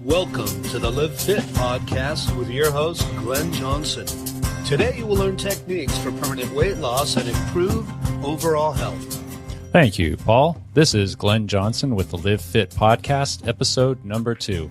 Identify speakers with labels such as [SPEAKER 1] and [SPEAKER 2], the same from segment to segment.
[SPEAKER 1] Welcome to the Live Fit podcast with your host, Glenn Johnson. Today you will learn techniques for permanent weight loss and improve overall health.
[SPEAKER 2] Thank you, Paul. This is Glenn Johnson with the Live Fit podcast, episode number 2.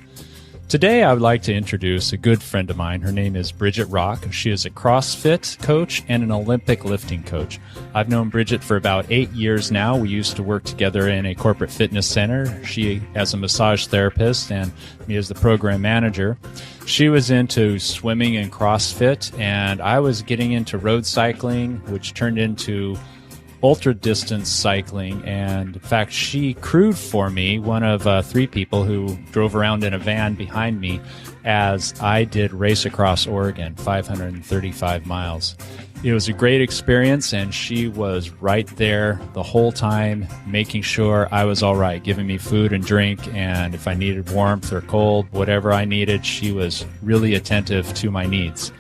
[SPEAKER 2] Today, I would like to introduce a good friend of mine. Her name is Bridget Raach. She is a CrossFit coach and an Olympic lifting coach. I've known Bridget for about 8 years now. We used to work together in a corporate fitness center. She as a massage therapist and me as the program manager. She was into swimming and CrossFit, and I was getting into road cycling, which turned into ultra-distance cycling, and in fact, she crewed for me, one of 3 people who drove around in a van behind me as I did race across Oregon, 535 miles. It was a great experience, and she was right there the whole time, making sure I was all right, giving me food and drink, and if I needed warmth or cold, whatever I needed, she was really attentive to my needs.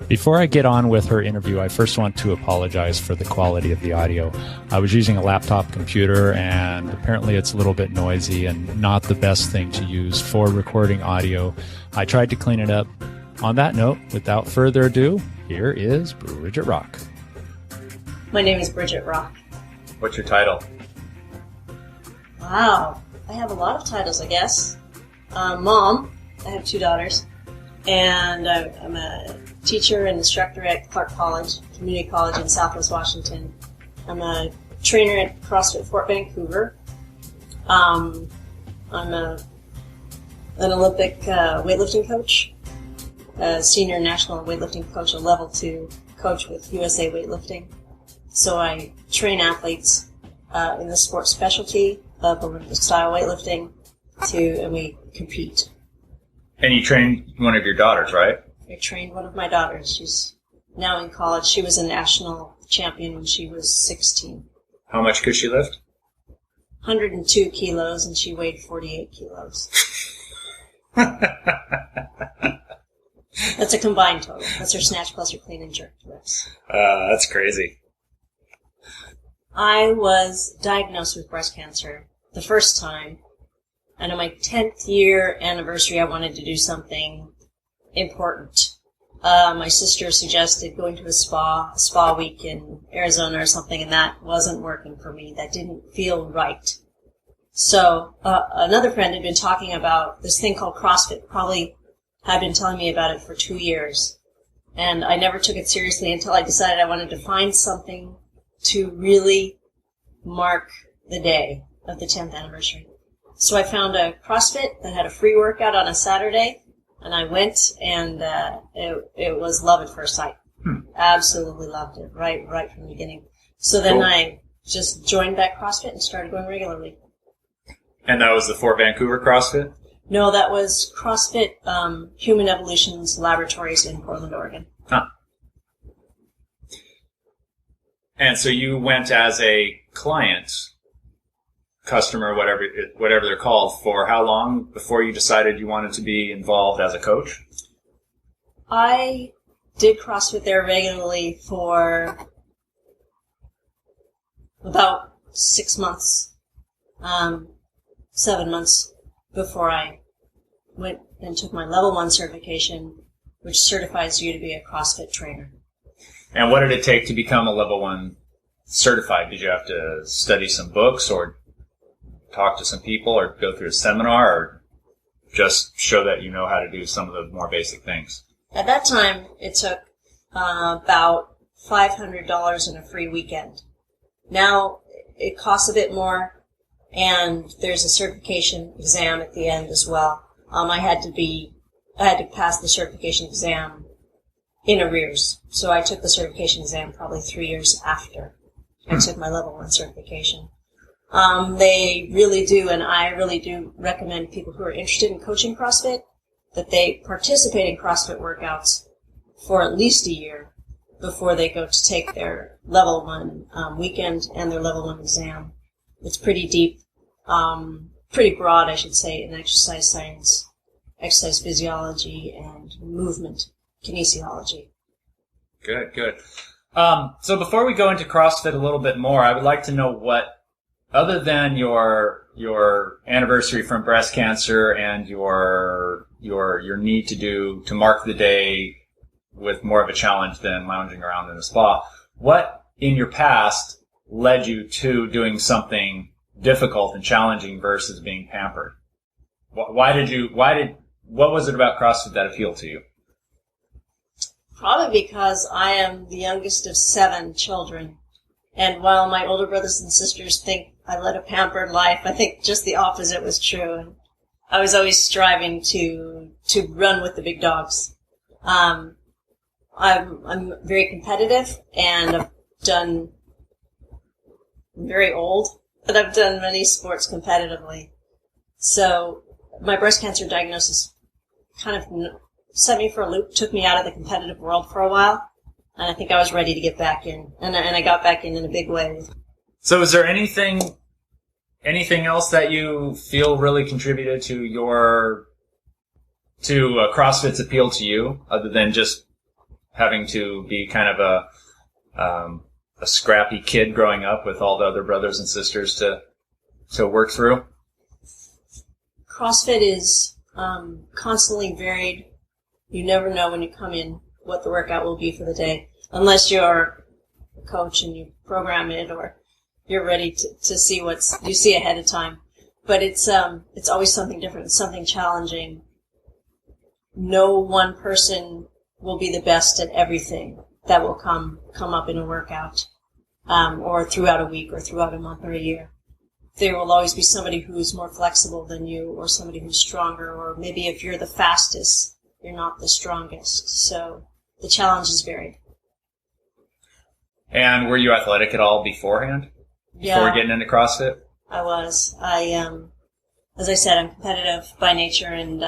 [SPEAKER 2] Before I get on with her interview, I first want to apologize for the quality of the audio. I was using a laptop computer, and apparently it's a little bit noisy and not the best thing to use for recording audio. I tried to clean it up. On that note, without further ado, here is Bridget Raach.
[SPEAKER 3] My name is Bridget Raach.
[SPEAKER 2] What's your title?
[SPEAKER 3] Wow, I have a lot of titles, I guess. Mom, I have 2 daughters, and I'm a teacher and instructor at Clark College, community college in Southwest Washington. I'm a trainer at Crossfit Fort Vancouver. I'm an Olympic weightlifting coach, a senior national weightlifting coach, a level 2 coach with USA Weightlifting. So I train athletes in the sport specialty of Olympic style weightlifting and we compete.
[SPEAKER 2] And you trained one of your daughters, right?
[SPEAKER 3] I trained one of my daughters. She's now in college. She was a national champion when she was 16.
[SPEAKER 2] How much could she lift?
[SPEAKER 3] 102 kilos, and she weighed 48 kilos. That's a combined total. That's her snatch plus her clean and jerk lifts.
[SPEAKER 2] That's crazy.
[SPEAKER 3] I was diagnosed with breast cancer the first time, and on my 10th year anniversary, I wanted to do something important. My sister suggested going to a spa week in Arizona or something, and that wasn't working for me. That didn't feel right. So another friend had been talking about this thing called CrossFit, probably had been telling me about it for 2 years, and I never took it seriously until I decided I wanted to find something to really mark the day of the 10th anniversary. So I found a CrossFit that had a free workout on a Saturday, and I went, and it was love at first sight. Absolutely loved it, right from the beginning. So then I just joined that CrossFit and started going regularly.
[SPEAKER 2] And that was the Fort Vancouver CrossFit?
[SPEAKER 3] No, that was CrossFit Human Evolution's Laboratories in Portland, Oregon.
[SPEAKER 2] Huh. And so you went as a client, customer, whatever they're called, for how long before you decided you wanted to be involved as a coach?
[SPEAKER 3] I did CrossFit there regularly for about 6 months, 7 months before I went and took my level 1 certification, which certifies you to be a CrossFit trainer.
[SPEAKER 2] And what did it take to become a level 1 certified? Did you have to study some books or talk to some people or go through a seminar, or just show that you know how to do some of the more basic things?
[SPEAKER 3] At that time, it took about $500 in a free weekend. Now, it costs a bit more, and there's a certification exam at the end as well. I had to pass the certification exam in arrears. So I took the certification exam probably 3 years after I took my level 1 certification. They really do, and I really do recommend people who are interested in coaching CrossFit that they participate in CrossFit workouts for at least a year before they go to take their level 1 weekend and their level 1 exam. It's pretty deep, pretty broad, I should say, in exercise science, exercise physiology, and movement kinesiology.
[SPEAKER 2] Good. So before we go into CrossFit a little bit more, I would like to know what other than your anniversary from breast cancer and your need to mark the day with more of a challenge than lounging around in a spa, what in your past led you to doing something difficult and challenging versus being pampered? What was it about CrossFit that appealed to you?
[SPEAKER 3] Probably because I am the youngest of 7 children. And while my older brothers and sisters think I led a pampered life, I think just the opposite was true. And I was always striving to run with the big dogs. I'm very competitive, and I'm very old, but I've done many sports competitively. So my breast cancer diagnosis kind of set me for a loop, took me out of the competitive world for a while, and I think I was ready to get back in, and I got back in a big way.
[SPEAKER 2] So is there anything else that you feel really contributed to CrossFit's appeal to you, other than just having to be kind of a scrappy kid growing up with all the other brothers and sisters to work through?
[SPEAKER 3] CrossFit is constantly varied. You never know when you come in what the workout will be for the day, unless you're a coach and you program it, or you're ready to see you see ahead of time. But it's always something different, something challenging. No one person will be the best at everything that will come up in a workout, or throughout a week, or throughout a month, or a year. There will always be somebody who's more flexible than you, or somebody who's stronger, or maybe if you're the fastest, you're not the strongest. So the challenge is varied.
[SPEAKER 2] And were you athletic at all beforehand?
[SPEAKER 3] Yeah.
[SPEAKER 2] Before getting into CrossFit?
[SPEAKER 3] I was. As I said, I'm competitive by nature, and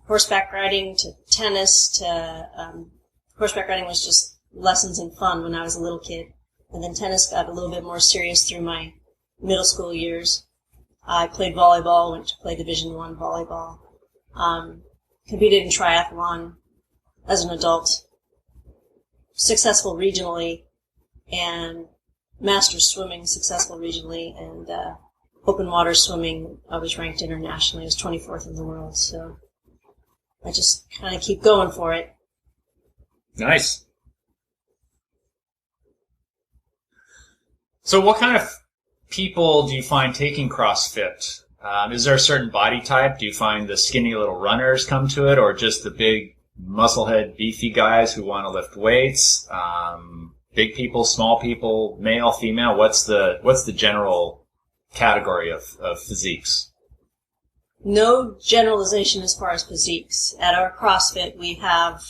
[SPEAKER 3] horseback riding to tennis to horseback riding was just lessons and fun when I was a little kid. And then tennis got a little bit more serious through my middle school years. I played volleyball, went to play Division I volleyball. Competed in triathlon as an adult. Successful regionally, and masters swimming, successful regionally, and open water swimming, I was ranked internationally. I was 24th in the world, so I just kind of keep going for it.
[SPEAKER 2] Nice. So what kind of people do you find taking CrossFit? Is there a certain body type? Do you find the skinny little runners come to it, or just the big musclehead beefy guys who want to lift weights? Big people, small people, male, female? What's the general category of physiques?
[SPEAKER 3] No generalization as far as physiques. At our CrossFit, we have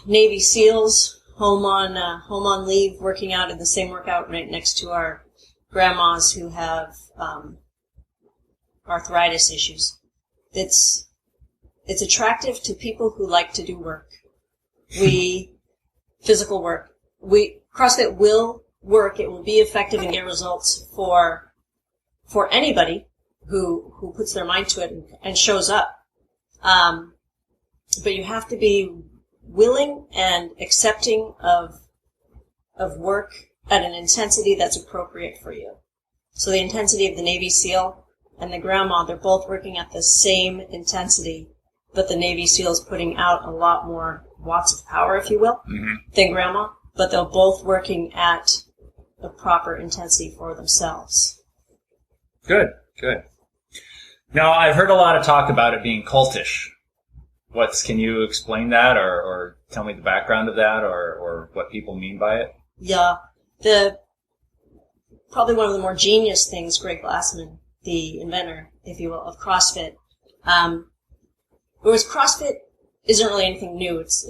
[SPEAKER 3] Navy SEALs home on leave, working out in the same workout right next to our grandmas who have arthritis issues. It's attractive to people who like to do work. Physical work. CrossFit will work. It will be effective and get results for anybody who puts their mind to it and shows up. But you have to be willing and accepting of work at an intensity that's appropriate for you. So the intensity of the Navy SEAL and the grandma, they're both working at the same intensity, but the Navy SEAL is putting out a lot more watts of power, if you will, than grandma, but they're both working at the proper intensity for themselves.
[SPEAKER 2] Good. Now, I've heard a lot of talk about it being cultish. Can you explain that, or tell me the background of that, or what people mean by it?
[SPEAKER 3] Yeah. Probably one of the more genius things, Greg Glassman, the inventor, if you will, of CrossFit. Whereas CrossFit isn't really anything new. It's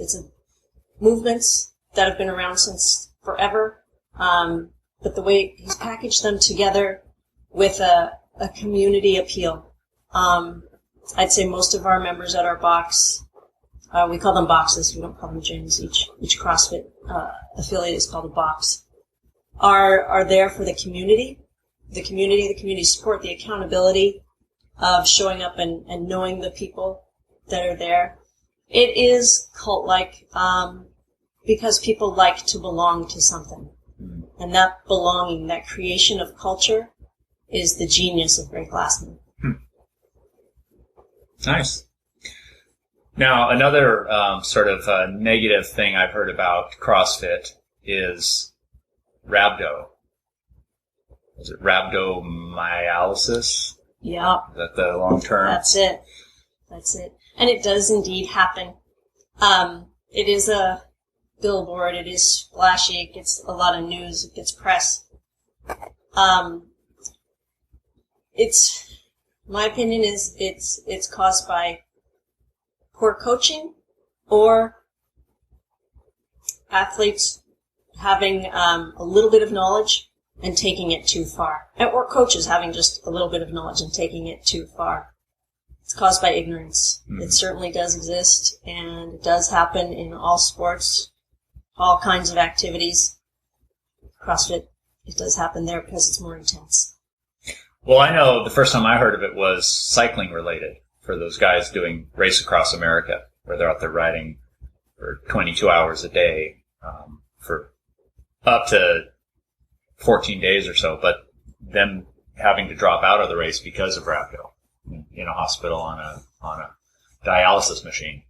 [SPEAKER 3] movements that have been around since forever. But the way he's packaged them together with a community appeal. I'd say most of our members at our box, we call them boxes, we don't call them gyms. Each CrossFit affiliate is called a box, are there for the community support, the accountability of showing up and knowing the people that are there. It is cult-like because people like to belong to something. And that belonging, that creation of culture, is the genius of Greg Glassman.
[SPEAKER 2] Nice. Now, another sort of negative thing I've heard about CrossFit is rhabdo. Is it rhabdomyolysis?
[SPEAKER 3] Yeah.
[SPEAKER 2] Is that the long term?
[SPEAKER 3] That's it. And it does indeed happen. It is a billboard. It is splashy. It gets a lot of news. It gets press. My opinion is it's caused by poor coaching or athletes having a little bit of knowledge and taking it too far. Or coaches having just a little bit of knowledge and taking it too far. It's caused by ignorance. It certainly does exist, and it does happen in all sports, all kinds of activities. CrossFit, it does happen there because it's more intense.
[SPEAKER 2] Well, I know the first time I heard of it was cycling related for those guys doing Race Across America, where they're out there riding for 22 hours a day for up to 14 days or so, but them having to drop out of the race because of rhabdo in a hospital on a dialysis machine.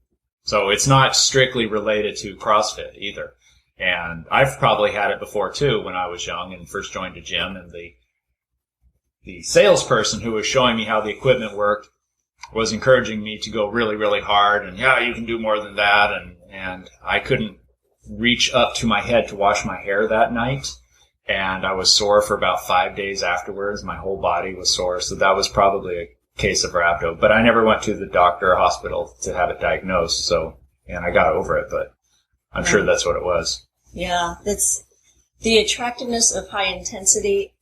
[SPEAKER 2] So it's not strictly related to CrossFit either. And I've probably had it before too when I was young and first joined a gym, and the salesperson who was showing me how the equipment worked was encouraging me to go really, really hard, and yeah, you can do more than that, and I couldn't reach up to my head to wash my hair that night, and I was sore for about 5 days afterwards. My whole body was sore, so that was probably a case of rhabdo, but I never went to the doctor or hospital to have it diagnosed, and I got over it, but I'm sure that's what it was.
[SPEAKER 3] Yeah, it's the attractiveness of high intensity.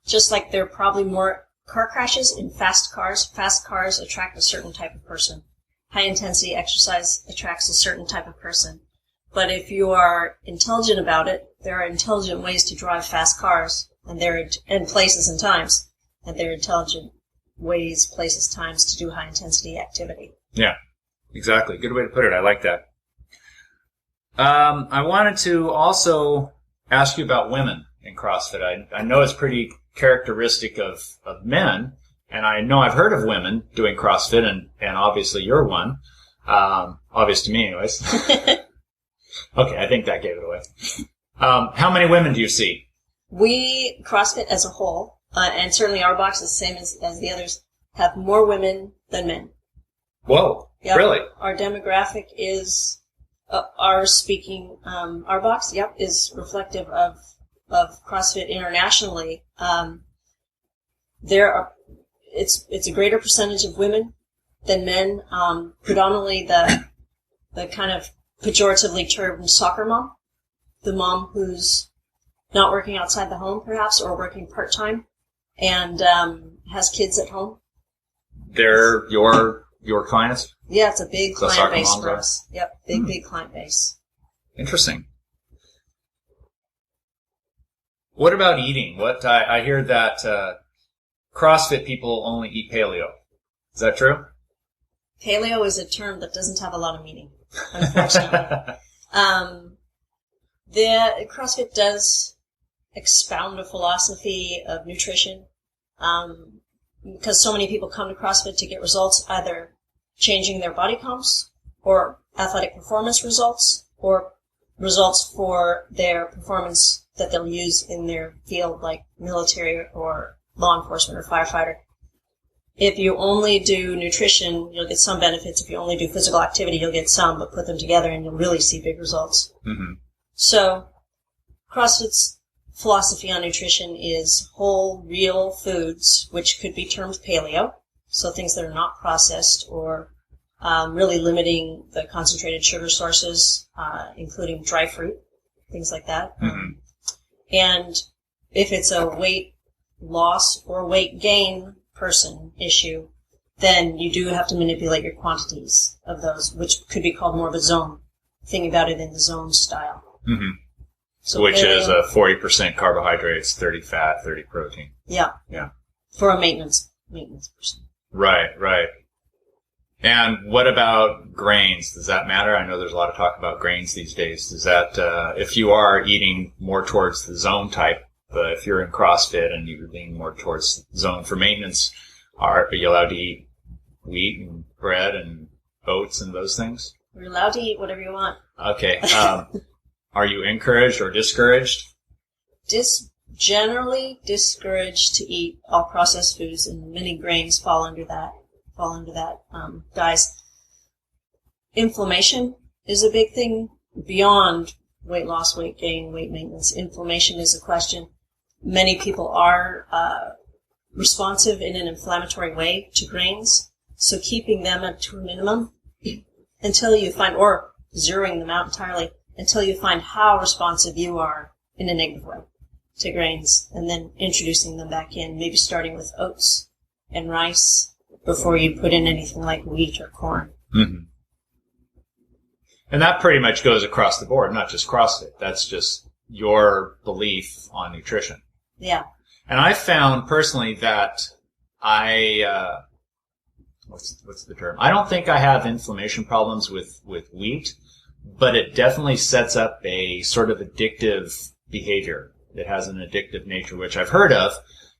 [SPEAKER 3] Just like there are probably more car crashes in fast cars. Fast cars attract a certain type of person. High-intensity exercise attracts a certain type of person. But if you are intelligent about it, there are intelligent ways to drive fast cars, and places and times, and there are intelligent ways, places, times to do high-intensity activity.
[SPEAKER 2] Yeah, exactly. Good way to put it. I like that. I wanted to also ask you about women in CrossFit. I know it's pretty characteristic of men, and I know I've heard of women doing CrossFit, and obviously you're one. Obvious to me anyways. Okay, I think that gave it away. How many women do you see?
[SPEAKER 3] We, CrossFit as a whole, and certainly our box is the same as the others, have more women than men.
[SPEAKER 2] Whoa,
[SPEAKER 3] yep.
[SPEAKER 2] Really?
[SPEAKER 3] Our demographic is, our box, is reflective of CrossFit internationally. It's a greater percentage of women than men, predominantly the kind of pejoratively termed soccer mom, the mom who's not working outside the home perhaps, or working part-time, and has kids at home.
[SPEAKER 2] They're your clients?
[SPEAKER 3] Yeah, it's a big
[SPEAKER 2] So
[SPEAKER 3] client base for
[SPEAKER 2] are?
[SPEAKER 3] us. Yep, big client base.
[SPEAKER 2] Interesting. What about eating? I hear that CrossFit people only eat paleo. Is that true?
[SPEAKER 3] Paleo is a term that doesn't have a lot of meaning, unfortunately. The CrossFit does expound a philosophy of nutrition, because so many people come to CrossFit to get results, either changing their body comps, or athletic performance results, or results for their performance that they'll use in their field, like military or law enforcement or firefighter. If you only do nutrition, you'll get some benefits. If you only do physical activity, you'll get some, but put them together and you'll really see big results. Mm-hmm. So, CrossFit's philosophy on nutrition is whole, real foods, which could be termed paleo, so things that are not processed, or really limiting the concentrated sugar sources, including dry fruit, things like that. Mm-hmm. And if it's a weight loss or weight gain person issue, then you do have to manipulate your quantities of those, which could be called more of a zone. Think about it in the zone style.
[SPEAKER 2] Mm-hmm.
[SPEAKER 3] So
[SPEAKER 2] which is 40% carbohydrates, 30 fat, 30 protein.
[SPEAKER 3] Yeah.
[SPEAKER 2] Yeah.
[SPEAKER 3] For a maintenance person.
[SPEAKER 2] Right.
[SPEAKER 4] And what about grains? Does that matter? I know there's a lot of talk about grains these days. Does that, if you are eating more towards the zone type, if you're in CrossFit and you're leaning more towards zone for maintenance, are you allowed to eat wheat and bread and oats and those things?
[SPEAKER 3] You're allowed to eat whatever you want.
[SPEAKER 4] Okay. Are you encouraged or discouraged?
[SPEAKER 3] Generally discouraged to eat all processed foods, and many grains fall under that. Guys, inflammation is a big thing beyond weight loss, weight gain, weight maintenance. Inflammation is a question. Many people are responsive in an inflammatory way to grains, so keeping them up to a minimum until you find, or zeroing them out entirely, until you find how responsive you are in a negative way to grains, and then introducing them back in, maybe starting with oats and rice before you put in anything like wheat or corn.
[SPEAKER 4] Mm-hmm. And that pretty much goes across the board, not just CrossFit. That's just your belief on nutrition.
[SPEAKER 3] Yeah.
[SPEAKER 4] And I found personally that what's the term? I don't think I have inflammation problems with wheat, but it definitely sets up a sort of addictive behavior. It has an addictive nature, which I've heard of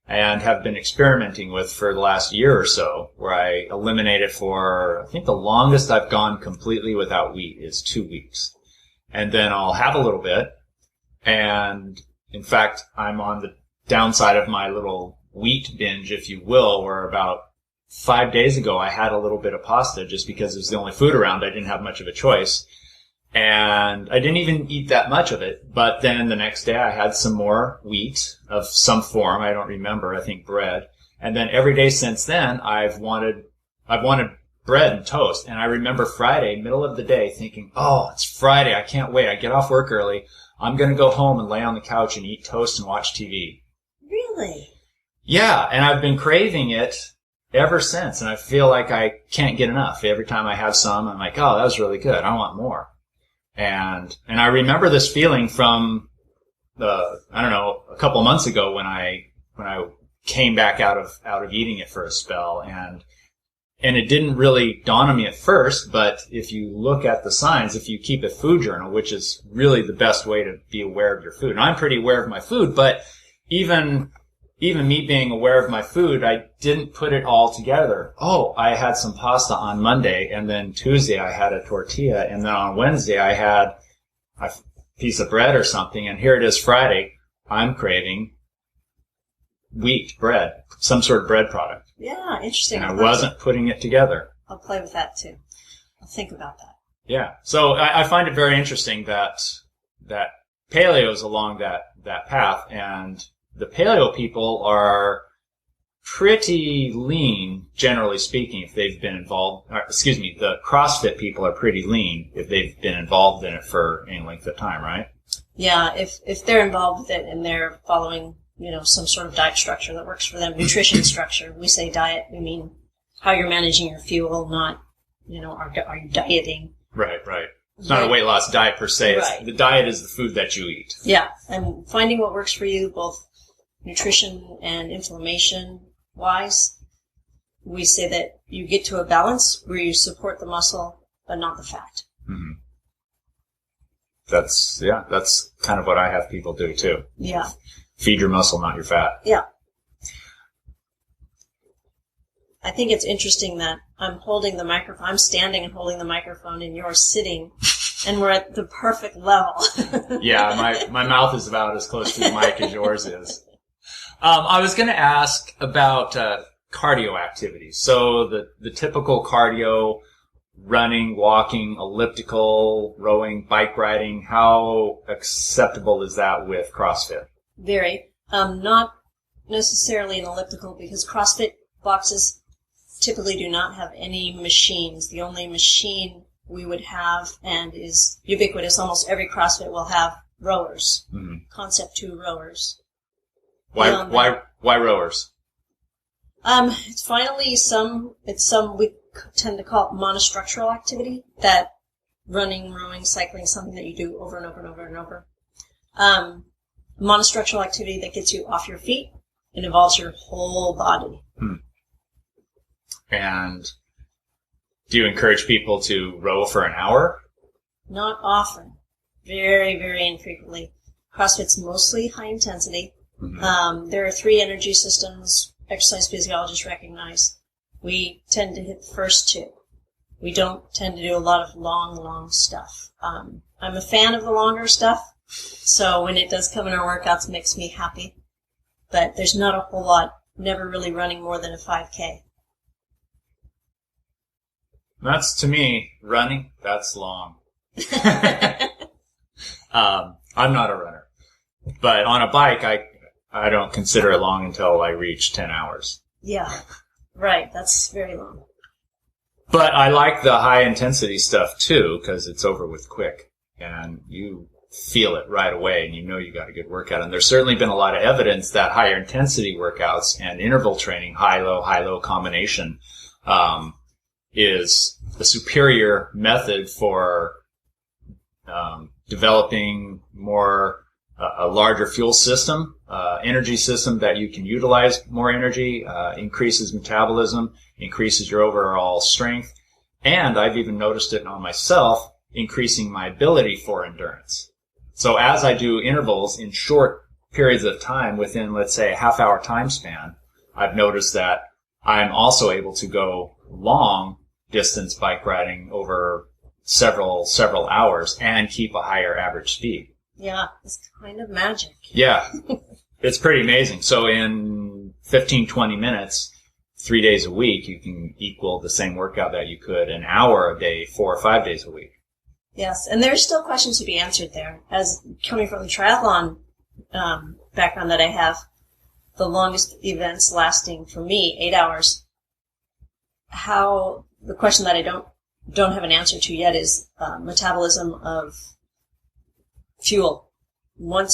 [SPEAKER 4] and have been experimenting with for the last year or so, where I eliminate it for, I think the longest I've gone completely without wheat is 2 weeks. And then I'll have a little bit. And in fact, I'm on the downside of my little wheat binge, if you will, where about 5 days ago I had a little bit of pasta just because it was the only food around. I didn't have much of a choice. And I didn't even eat that much of it. But then the next day I had some more wheat of some form. I don't remember. I think bread. And then every day since then I've wanted bread and toast. And I remember Friday, middle of the day, thinking, oh, it's Friday. I can't wait. I get off work early. I'm going to go home and lay on the couch and eat toast and watch TV.
[SPEAKER 3] Really?
[SPEAKER 4] Yeah. And I've been craving it ever since. And I feel like I can't get enough. Every time I have some, I'm like, oh, that was really good. I want more. And I remember this feeling from a couple of months ago when I came back out of eating it for a spell, and it didn't really dawn on me at first, but if you look at the signs, if you keep a food journal, which is really the best way to be aware of your food. And I'm pretty aware of my food, but even me being aware of my food, I didn't put it all together. Oh, I had some pasta on Monday, and then Tuesday I had a tortilla, and then on Wednesday I had a piece of bread or something, and here it is Friday. I'm craving wheat bread, some sort of bread product.
[SPEAKER 3] Yeah, interesting.
[SPEAKER 4] And I wasn't putting it together.
[SPEAKER 3] I'll play with that too. I'll think about that.
[SPEAKER 4] Yeah. So I find it very interesting that paleo is along that path, and the paleo people are pretty lean, generally speaking, if they've been involved. The CrossFit people are pretty lean if they've been involved in it for any length of time, right?
[SPEAKER 3] Yeah, if they're involved with it and they're following, some sort of diet structure that works for them, nutrition structure. We say diet, we mean how you're managing your fuel, not, are you dieting?
[SPEAKER 4] Right. It's not a weight loss diet per se.
[SPEAKER 3] Right.
[SPEAKER 4] The diet is the food that you eat.
[SPEAKER 3] Yeah, and finding what works for you, both nutrition and inflammation-wise. We say that you get to a balance where you support the muscle, but not the fat.
[SPEAKER 4] Mm-hmm. That's kind of what I have people do too.
[SPEAKER 3] Yeah.
[SPEAKER 4] Feed your muscle, not your fat.
[SPEAKER 3] Yeah. I think it's interesting that I'm holding the microphone. I'm standing and holding the microphone, and you're sitting, and we're at the perfect level.
[SPEAKER 4] Yeah, my mouth is about as close to the mic as yours is. I was going to ask about cardio activities. So the typical cardio, running, walking, elliptical, rowing, bike riding, how acceptable is that with CrossFit?
[SPEAKER 3] Very. Not necessarily an elliptical, because CrossFit boxes typically do not have any machines. The only machine we would have, and is ubiquitous, almost every CrossFit will have rowers. Mm-hmm. Concept 2 rowers.
[SPEAKER 4] Why rowers?
[SPEAKER 3] It's finally we tend to call it monostructural activity, that running, rowing, cycling, something that you do over and over and over and over. Monostructural activity that gets you off your feet and involves your whole body.
[SPEAKER 4] And Do you encourage people to row for an hour?
[SPEAKER 3] Not often. Very, very infrequently. CrossFit's mostly high intensity.
[SPEAKER 4] Mm-hmm.
[SPEAKER 3] There are 3 energy systems exercise physiologists recognize. We tend to hit the first 2. We don't tend to do a lot of long stuff. I'm a fan of the longer stuff, so when it does come in our workouts, it makes me happy. But there's not a whole lot, never really running more than a 5K.
[SPEAKER 4] That's, to me, running, that's long. I'm not a runner. But on a bike, I don't consider it long until I reach 10 hours.
[SPEAKER 3] Yeah, right. That's very long.
[SPEAKER 4] But I like the high intensity stuff too, because it's over with quick. And you feel it right away, and you know you got a good workout. And there's certainly been a lot of evidence that higher intensity workouts and interval training, high-low combination, is the superior method for developing a larger fuel system, energy system that you can utilize more energy, increases metabolism, increases your overall strength, and I've even noticed it on myself, increasing my ability for endurance. So as I do intervals in short periods of time within, let's say, a half-hour time span, I've noticed that I'm also able to go long distance bike riding over several hours and keep a higher average speed.
[SPEAKER 3] Yeah, it's kind of magic.
[SPEAKER 4] Yeah, it's pretty amazing. So in 15, 20 minutes, 3 days a week, you can equal the same workout that you could an hour a day, 4 or 5 days a week.
[SPEAKER 3] Yes, and there's still questions to be answered there. As coming from the triathlon background that I have, the longest events lasting for me 8 hours. The question that I don't have an answer to yet is metabolism of fuel.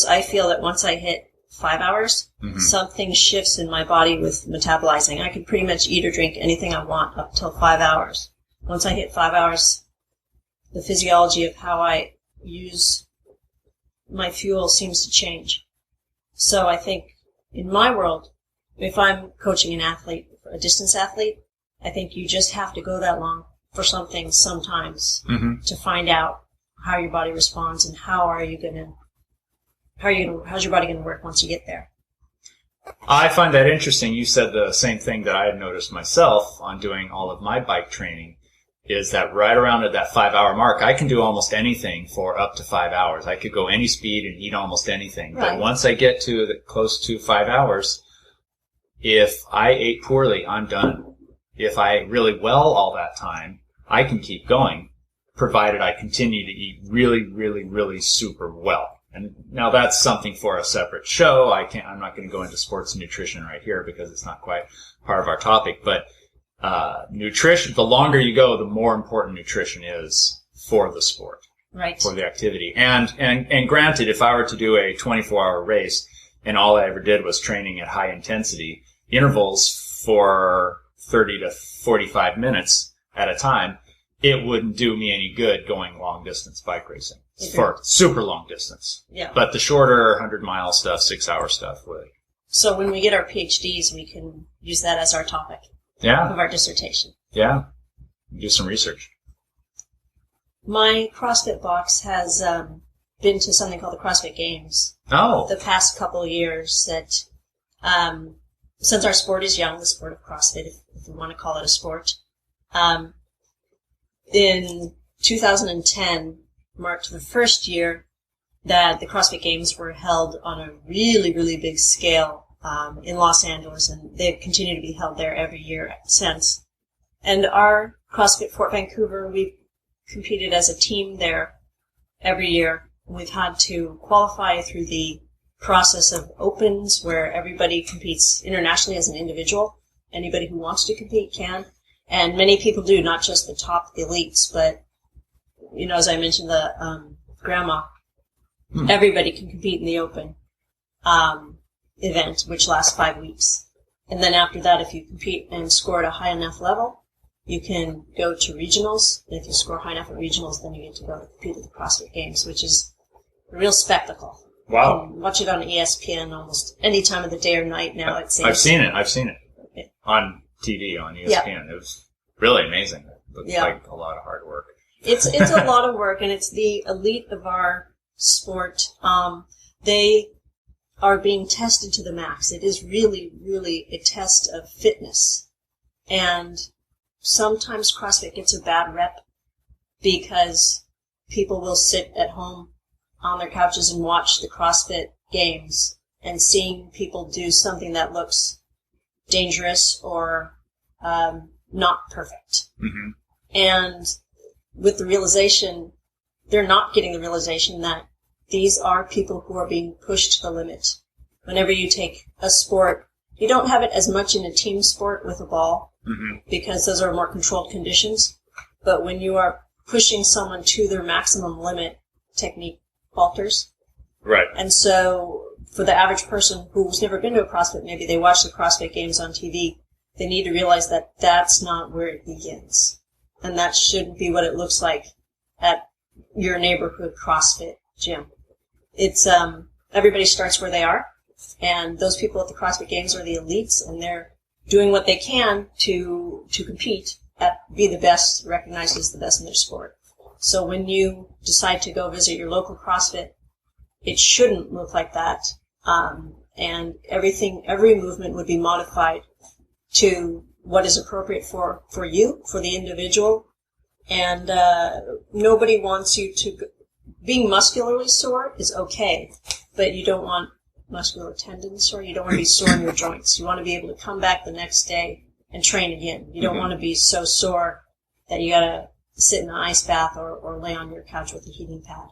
[SPEAKER 3] I feel that once I hit 5 hours, something shifts in my body with metabolizing. I can pretty much eat or drink anything I want up till 5 hours. Once I hit 5 hours, the physiology of how I use my fuel seems to change. So I think in my world, if I'm coaching an athlete, a distance athlete, I think you just have to go that long for something sometimes to find out how your body responds and how's your body going to work once you get there.
[SPEAKER 4] I find that interesting. You said the same thing that I had noticed myself on doing all of my bike training, is that right around at that 5 hour mark, I can do almost anything for up to 5 hours. I could go any speed and eat almost anything. Right. But once I get to close to 5 hours, if I ate poorly, I'm done. If I ate really well all that time, I can keep going, provided I continue to eat really, really, really super well. And now that's something for a separate show. I'm not going to go into sports nutrition right here because it's not quite part of our topic. But nutrition, the longer you go, the more important nutrition is for the sport,
[SPEAKER 3] right? For
[SPEAKER 4] the activity. And granted, if I were to do a 24-hour race and all I ever did was training at high intensity intervals for 30 to 45 minutes at a time, it wouldn't do me any good going long distance bike racing for super long distance.
[SPEAKER 3] Yeah. But
[SPEAKER 4] the shorter 100-mile stuff, 6 hour stuff would.
[SPEAKER 3] So when we get our PhDs, we can use that as our topic.
[SPEAKER 4] Yeah.
[SPEAKER 3] Of our dissertation.
[SPEAKER 4] Yeah. Do some research.
[SPEAKER 3] My CrossFit box has been to something called the CrossFit Games.
[SPEAKER 4] Oh.
[SPEAKER 3] The past couple of years that, since our sport is young, the sport of CrossFit, if we want to call it a sport, in 2010 marked the first year that the CrossFit Games were held on a really, really big scale in Los Angeles, and they've continued to be held there every year since. And our CrossFit Fort Vancouver, we've competed as a team there every year. We've had to qualify through the process of opens, where everybody competes internationally as an individual. Anybody who wants to compete can. And many people do, not just the top, the elites, but, as I mentioned, the grandma. Everybody can compete in the open event, which lasts 5 weeks. And then after that, if you compete and score at a high enough level, you can go to regionals. And if you score high enough at regionals, then you get to go to compete at the CrossFit Games, which is a real spectacle.
[SPEAKER 4] Wow.
[SPEAKER 3] You can watch it on ESPN almost any time of the day or night now, it seems.
[SPEAKER 4] I've seen it. On TV, on ESPN. Yeah. It was really amazing. Looks like a lot of hard work.
[SPEAKER 3] It's a lot of work, and it's the elite of our sport. They are being tested to the max. It is really, really a test of fitness. And sometimes CrossFit gets a bad rep because people will sit at home on their couches and watch the CrossFit games, and seeing people do something that looks dangerous or not perfect. Mm-hmm. And with the realization, they're not getting the realization that these are people who are being pushed to the limit. Whenever you take a sport, you don't have it as much in a team sport with a ball, mm-hmm. because those are more controlled conditions. But when you are pushing someone to their maximum limit, technique falters.
[SPEAKER 4] Right.
[SPEAKER 3] And so for the average person who's never been to a CrossFit, maybe they watch the CrossFit games on TV, they need to realize that that's not where it begins. And that shouldn't be what it looks like at your neighborhood CrossFit gym. It's, everybody starts where they are, and those people at the CrossFit Games are the elites, and they're doing what they can to compete at, be the best, recognized as the best in their sport. So when you decide to go visit your local CrossFit, it shouldn't look like that. And every movement would be modified to what is appropriate for you, for the individual. And, nobody wants you to, being muscularly sore is okay, but you don't want muscular tendons sore. You don't want to be sore in your joints. You want to be able to come back the next day and train again. You don't want to be so sore that you gotta sit in an ice bath or lay on your couch with a heating pad.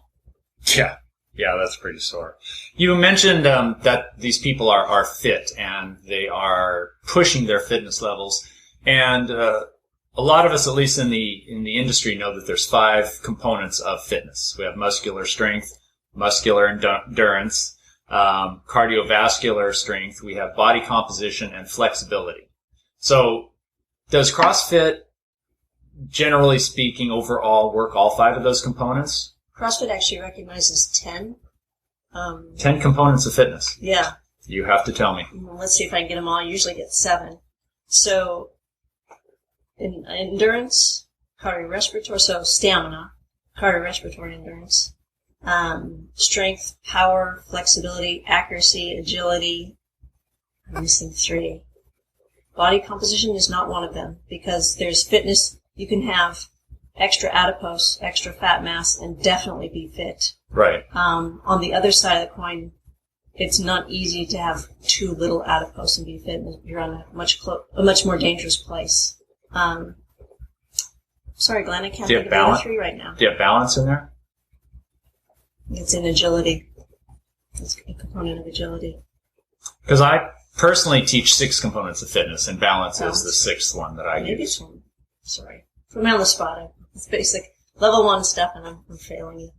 [SPEAKER 4] Yeah, that's pretty sore. You mentioned that these people are fit and they are pushing their fitness levels, and a lot of us, at least in the industry, know that there's 5 components of fitness. We have muscular strength, muscular endurance, cardiovascular strength. We have body composition and flexibility. So, does CrossFit, generally speaking, overall work all 5 of those components?
[SPEAKER 3] CrossFit actually recognizes 10.
[SPEAKER 4] 10 components of fitness?
[SPEAKER 3] Yeah.
[SPEAKER 4] You have to tell me.
[SPEAKER 3] Let's see if I can get them all. I usually get 7. So, in endurance, cardiorespiratory, so stamina, cardiorespiratory endurance, strength, power, flexibility, accuracy, agility. I'm missing 3. Body composition is not one of them, because there's fitness. You can have extra adipose, extra fat mass, and definitely be fit.
[SPEAKER 4] Right.
[SPEAKER 3] On the other side of the coin, it's not easy to have too little adipose and be fit. You're on a much more dangerous place. Sorry, Glenn, I can't think of the other 3 right now.
[SPEAKER 4] Do you have balance in there?
[SPEAKER 3] It's in agility. It's a component of agility.
[SPEAKER 4] Because I personally teach 6 components of fitness, and balance is the 6th one that I
[SPEAKER 3] Maybe
[SPEAKER 4] use.
[SPEAKER 3] it's one. Sorry. Put me on the spot. It's basic level 1 stuff, and I'm failing you.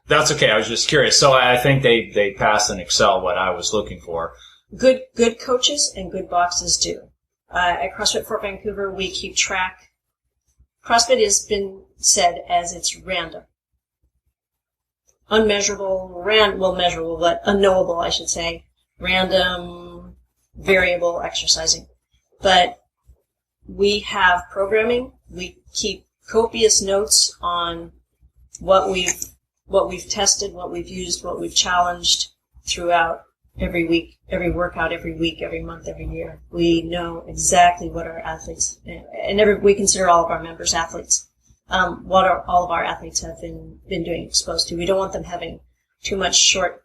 [SPEAKER 4] That's okay. I was just curious. So I think they pass and excel what I was looking for.
[SPEAKER 3] Good coaches and good boxes do. At CrossFit Fort Vancouver, we keep track. CrossFit has been said as it's random. Unmeasurable, measurable, but unknowable, I should say. Random, variable exercising. But we have programming. We keep copious notes on what we've tested, what we've used, what we've challenged throughout every week, every workout, every week, every month, every year. We know exactly what our athletes, and we consider all of our members athletes, what all of our athletes have been doing, exposed to. We don't want them having too much short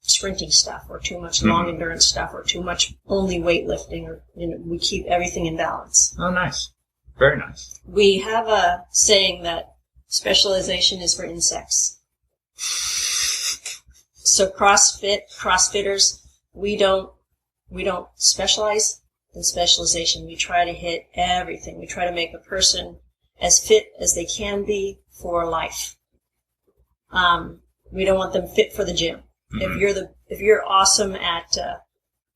[SPEAKER 3] sprinting stuff, or too much long endurance stuff, or too much only weightlifting, or, we keep everything in balance.
[SPEAKER 4] Oh, nice. Very nice.
[SPEAKER 3] We have a saying that specialization is for insects. So CrossFitters, we don't specialize in specialization. We try to hit everything. We try to make a person as fit as they can be for life. We don't want them fit for the gym. Mm-hmm. If you're awesome at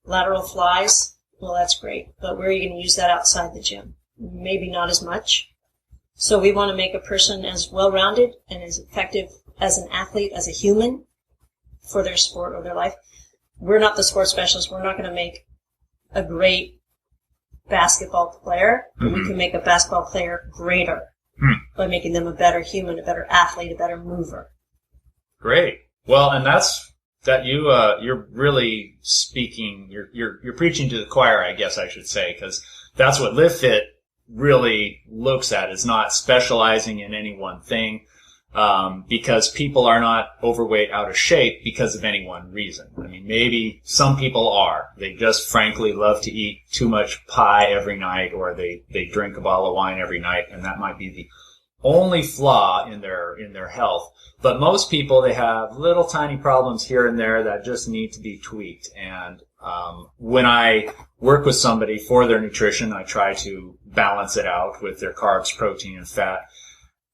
[SPEAKER 3] lateral flies, well, that's great. But where are you going to use that outside the gym? Maybe not as much. So we want to make a person as well-rounded and as effective as an athlete, as a human, for their sport or their life. We're not the sports specialists. We're not going to make a great basketball player, but we can make a basketball player greater. by making them a better human, a better athlete, a better mover.
[SPEAKER 4] Great. Well, and you're really speaking, you're preaching to the choir, I guess I should say, because that's what Live Fit really looks at, is not specializing in any one thing, because people are not overweight, out of shape because of any one reason. I mean, maybe some people are. They just frankly love to eat too much pie every night, or they drink a bottle of wine every night, and that might be the only flaw in their health. But most people, they have little tiny problems here and there that just need to be tweaked. And when I work with somebody for their nutrition, I try to balance it out with their carbs, protein, and fat,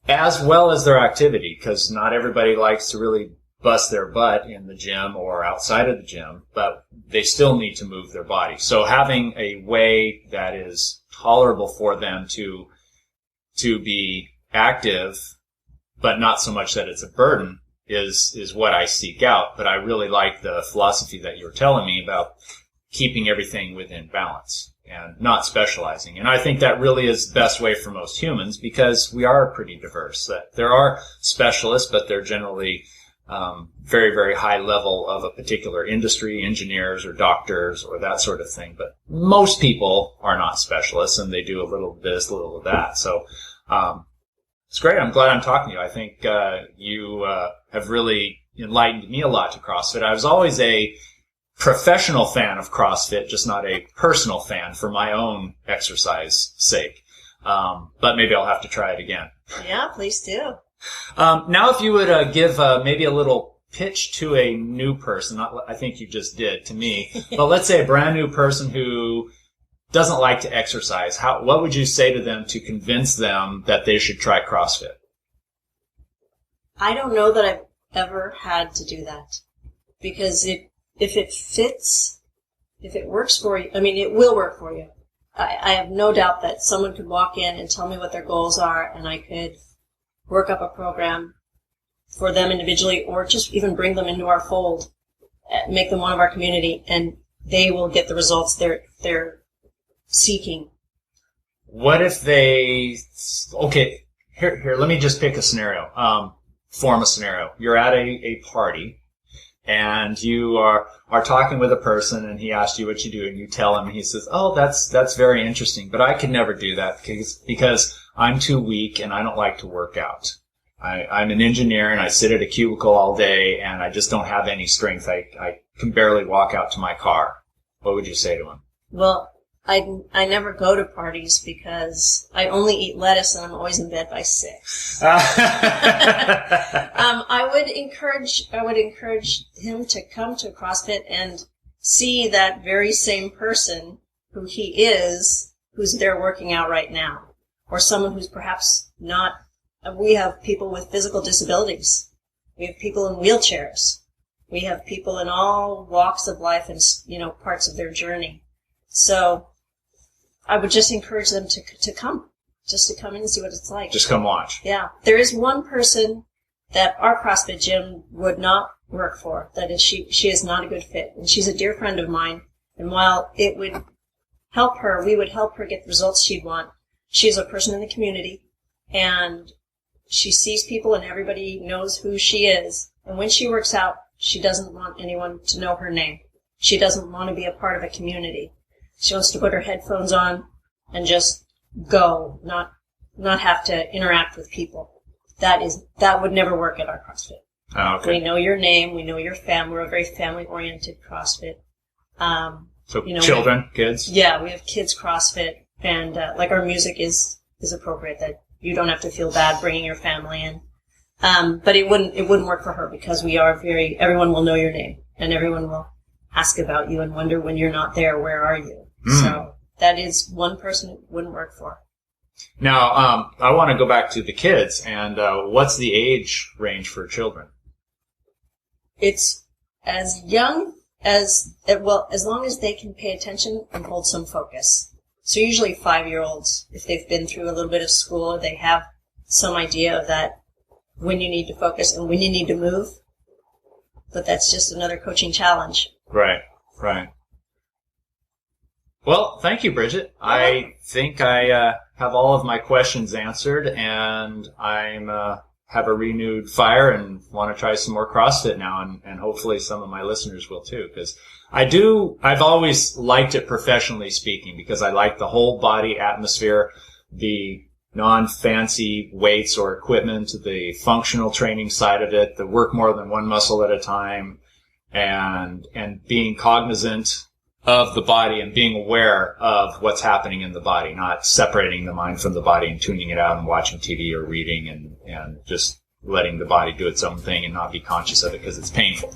[SPEAKER 4] as well as their activity, because not everybody likes to really bust their butt in the gym or outside of the gym, but they still need to move their body. So having a way that is tolerable for them to be active, but not so much that it's a burden, is what I seek out. But I really like the philosophy that you were telling me about keeping everything within balance and not specializing. And I think that really is the best way for most humans, because we are pretty diverse. That there are specialists, but they're generally very, very high level of a particular industry, engineers or doctors or that sort of thing. But most people are not specialists, and they do a little of this, a little of that. So it's great. I'm glad I'm talking to you. I think you have really enlightened me a lot to CrossFit. I was always a professional fan of CrossFit, just not a personal fan for my own exercise sake. But maybe I'll have to try it again.
[SPEAKER 3] Yeah, please do.
[SPEAKER 4] Now if you would give maybe a little pitch to a new person, I think you just did to me, but let's say a brand new person who doesn't like to exercise, what would you say to them to convince them that they should try CrossFit?
[SPEAKER 3] I don't know that I've ever had to do that, because if it fits, if it works for you, I mean, it will work for you. I have no doubt that someone could walk in and tell me what their goals are, and I could work up a program for them individually, or just even bring them into our fold, make them one of our community, and they will get the results they're seeking.
[SPEAKER 4] What if here, let me just pick a scenario, form a scenario. You're at a party, and you are talking with a person, and he asks you what you do, and you tell him, and he says, oh, that's very interesting, but I could never do that because I'm too weak and I don't like to work out. I'm an engineer and I sit at a cubicle all day and I just don't have any strength. I can barely walk out to my car. What would you say to him?
[SPEAKER 3] Well, I never go to parties because I only eat lettuce and I'm always in bed by 6. I would encourage him to come to CrossFit and see that very same person who he is, who's there working out right now, or someone who's perhaps not. We have people with physical disabilities. We have people in wheelchairs. We have people in all walks of life and, parts of their journey. So I would just encourage them to come in and see what it's like.
[SPEAKER 4] Just come watch.
[SPEAKER 3] Yeah. There is one person that our CrossFit gym would not work for. That is, she is not a good fit. And she's a dear friend of mine. And while it would help her, we would help her get the results she'd want. She's a person in the community, and she sees people and everybody knows who she is. And when she works out, she doesn't want anyone to know her name. She doesn't want to be a part of a community. She wants to put her headphones on and just go, not have to interact with people. That would never work at our CrossFit.
[SPEAKER 4] Oh, okay.
[SPEAKER 3] We know your name. We know your family. We're a very family-oriented CrossFit.
[SPEAKER 4] Children, kids?
[SPEAKER 3] Yeah, we have kids CrossFit, and our music is appropriate, that you don't have to feel bad bringing your family in. But it wouldn't work for her, because we are everyone will know your name, and everyone will ask about you and wonder when you're not there, where are you? So that is one person it wouldn't work for.
[SPEAKER 4] Now, I want to go back to the kids, and what's the age range for children?
[SPEAKER 3] It's as young as long as they can pay attention and hold some focus. So usually 5-year-olds, if they've been through a little bit of school, they have some idea of that, when you need to focus and when you need to move. But that's just another coaching challenge.
[SPEAKER 4] Right. Well, thank you, Bridget. I think I have all of my questions answered, and I'm have a renewed fire and want to try some more CrossFit now, and hopefully some of my listeners will too, because I've always liked it professionally speaking, because I like the whole body atmosphere, the non-fancy weights or equipment, the functional training side of it, the work more than one muscle at a time, and being cognizant of the body and being aware of what's happening in the body, not separating the mind from the body and tuning it out and watching TV or reading and just letting the body do its own thing and not be conscious of it because it's painful.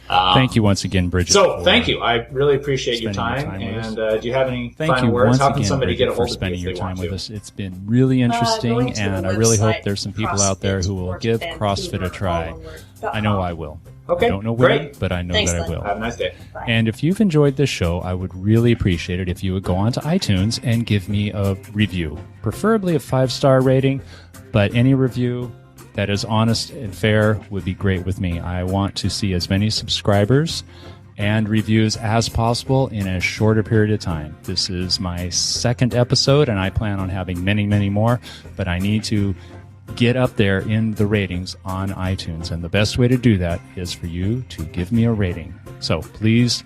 [SPEAKER 2] Thank you once again, Bridget.
[SPEAKER 4] So thank you. I really appreciate your time. And do you have any final words? How can somebody get a hold of you if they want to?
[SPEAKER 2] It's been really interesting, and I really hope there's some people out there who will give CrossFit a try. I know I will.
[SPEAKER 4] Okay,
[SPEAKER 2] I don't know when,
[SPEAKER 4] great.
[SPEAKER 2] but I know
[SPEAKER 3] Thanks,
[SPEAKER 2] that I
[SPEAKER 3] Glenn.
[SPEAKER 2] will.
[SPEAKER 4] Have a nice day.
[SPEAKER 3] Bye.
[SPEAKER 2] And if you've enjoyed this show, I would really appreciate it if you would go on to iTunes and give me a review, preferably a 5-star rating, but any review that is honest and fair would be great with me. I want to see as many subscribers and reviews as possible in as short a period of time. This is my 2nd episode, and I plan on having many, many more, but I need to get up there in the ratings on iTunes. And the best way to do that is for you to give me a rating. So please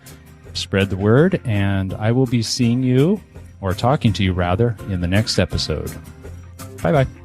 [SPEAKER 2] spread the word, and I will be seeing you, or talking to you rather, in the next episode. Bye-bye.